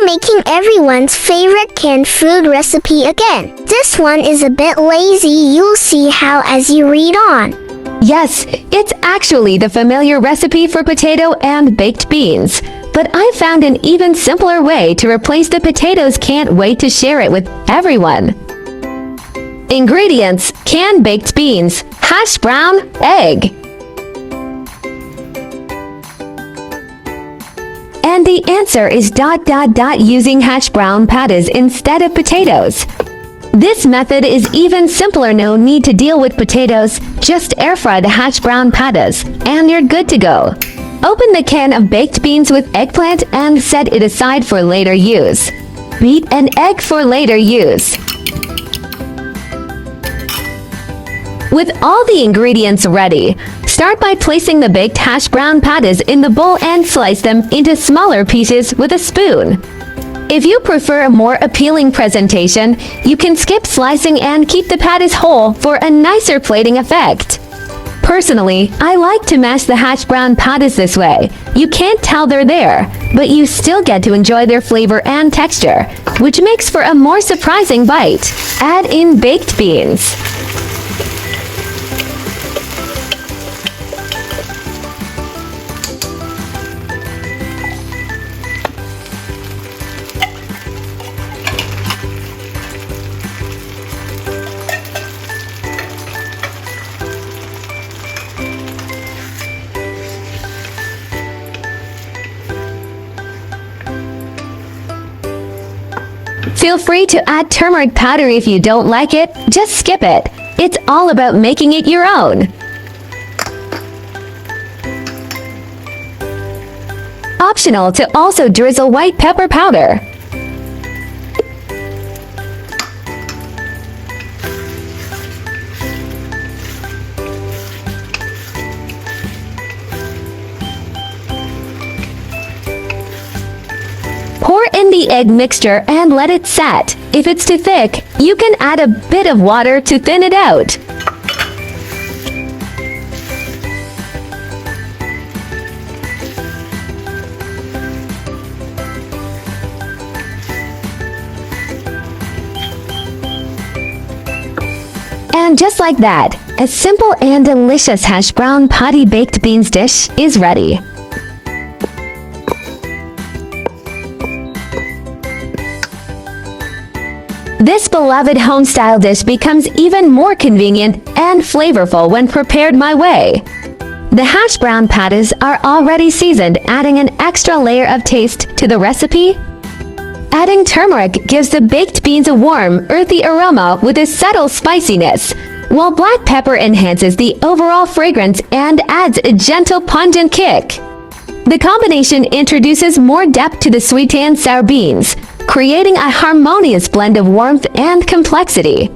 we're making everyone's favorite canned food recipe again. This one is a bit lazy, you'll see how as you read on. Yes, it's actually the familiar recipe for potato and baked beans. But I found an even simpler way to replace the potatoes. Can't wait to share it with everyone. Ingredients: canned baked beans, hash brown, egg. And the answer is ... using hash brown patties instead of potatoes. This method is even simpler. No need to deal with potatoes, just air fry the hash brown patties, and you're good to go. Open the can of baked beans with eggplant and set it aside for later use. Beat an egg for later use. With all the ingredients ready, start by placing the baked hash brown patties in the bowl and slice them into smaller pieces with a spoon. If you prefer a more appealing presentation, you can skip slicing and keep the patties whole for a nicer plating effect. Personally, I like to mash the hash brown patties this way. You can't tell they're there, but you still get to enjoy their flavor and texture, which makes for a more surprising bite. Add in baked beans. Feel free to add turmeric powder if you don't like it, just skip it. It's all about making it your own. Optional to also drizzle white pepper powder. Pour in the egg mixture and let it set. If it's too thick, you can add a bit of water to thin it out. And just like that, a simple and delicious hash brown patty baked beans dish is ready. This beloved home-style dish becomes even more convenient and flavorful when prepared my way. The hash brown patties are already seasoned, adding an extra layer of taste to the recipe. Adding turmeric gives the baked beans a warm, earthy aroma with a subtle spiciness, while black pepper enhances the overall fragrance and adds a gentle pungent kick. The combination introduces more depth to the sweet and sour beans, creating a harmonious blend of warmth and complexity.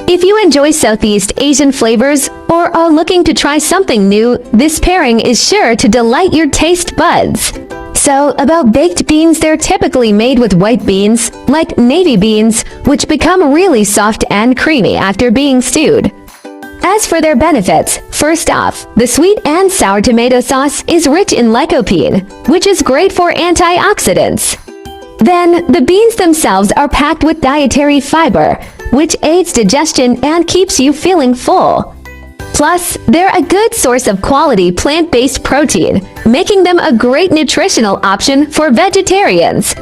If you enjoy Southeast Asian flavors or are looking to try something new, this pairing is sure to delight your taste buds. So, about baked beans, they're typically made with white beans, like navy beans, which become really soft and creamy after being stewed. As for their benefits, first off, the sweet and sour tomato sauce is rich in lycopene, which is great for antioxidants. Then, the beans themselves are packed with dietary fiber, which aids digestion and keeps you feeling full. Plus, they're a good source of quality plant-based protein, making them a great nutritional option for vegetarians.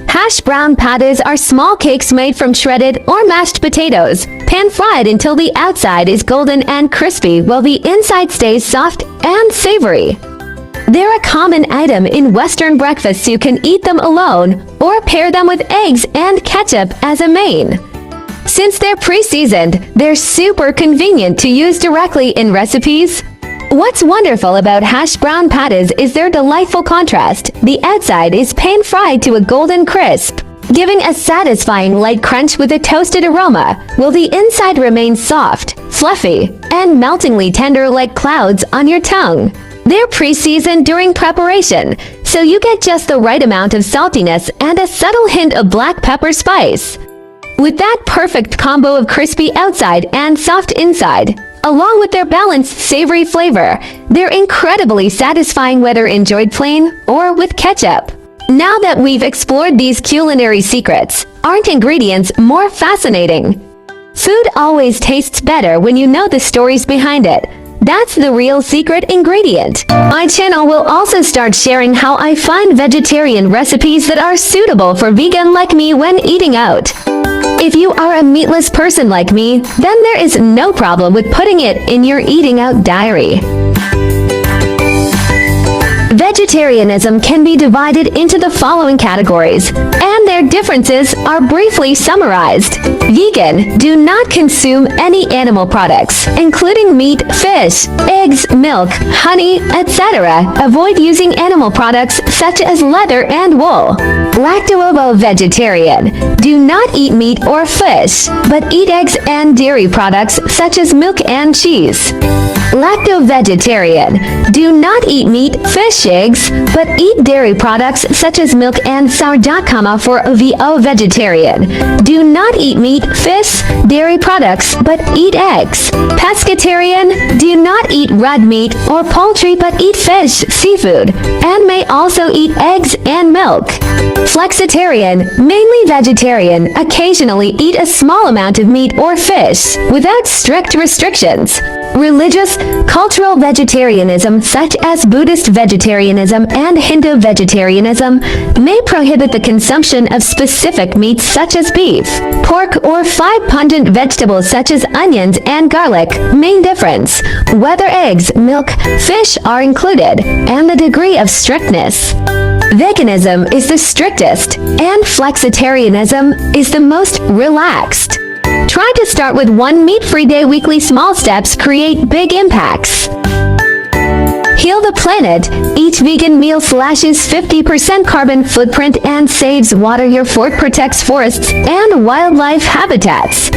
Hash brown patties are small cakes made from shredded or mashed potatoes, pan-fried until the outside is golden and crispy while the inside stays soft and savory. They're a common item in Western breakfasts. You can eat them alone or pair them with eggs and ketchup as a main. Since they're pre-seasoned, they're super convenient to use directly in recipes. What's wonderful about hash brown patties is their delightful contrast. The outside is pan-fried to a golden crisp, giving a satisfying light crunch with a toasted aroma, while the inside remains soft, fluffy, and meltingly tender like clouds on your tongue. They're pre-seasoned during preparation, so you get just the right amount of saltiness and a subtle hint of black pepper spice. With that perfect combo of crispy outside and soft inside, along with their balanced savory flavor, they're incredibly satisfying whether enjoyed plain or with ketchup. Now that we've explored these culinary secrets, aren't ingredients more fascinating? Food always tastes better when you know the stories behind it. That's the real secret ingredient. My channel will also start sharing how I find vegetarian recipes that are suitable for vegan like me when eating out. If you are a meatless person like me, then there is no problem with putting it in your eating out diary. Vegetarianism can be divided into the following categories, and their differences are briefly summarized. Vegan, do not consume any animal products, including meat, fish, eggs, milk, honey, etc. Avoid using animal products such as leather and wool. Lacto-ovo-vegetarian, do not eat meat or fish, but eat eggs and dairy products such as milk and cheese. Lacto-vegetarian, do not eat meat, fish, eggs, but eat dairy products such as milk and sourdough, for VO-vegetarian. Do not eat meat, fish, dairy products, but eat eggs. Pescatarian, do not eat red meat or poultry but eat fish, seafood, and may also eat eggs and milk. Flexitarian, mainly vegetarian, occasionally eat a small amount of meat or fish, without strict restrictions. Religious, cultural vegetarianism such as Buddhist vegetarianism and Hindu vegetarianism may prohibit the consumption of specific meats such as beef, pork, or 5 pungent vegetables such as onions and garlic. Main difference: whether eggs, milk, fish are included, and the degree of strictness. Veganism is the strictest, and flexitarianism is the most relaxed. Try to start with 1 meat-free day. Weekly small steps create big impacts. Heal the planet. Each vegan meal slashes 50% carbon footprint and saves water. Your fork protects forests and wildlife habitats.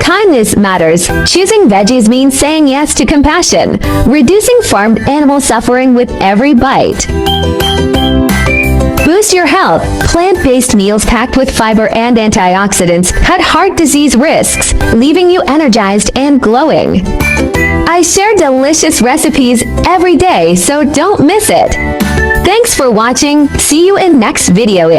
Kindness matters. Choosing veggies means saying yes to compassion, reducing farmed animal suffering with every bite. Boost your health. Plant-based meals packed with fiber and antioxidants cut heart disease risks, leaving you energized and glowing. I share delicious recipes every day, so don't miss it. Thanks for watching. See you in next video.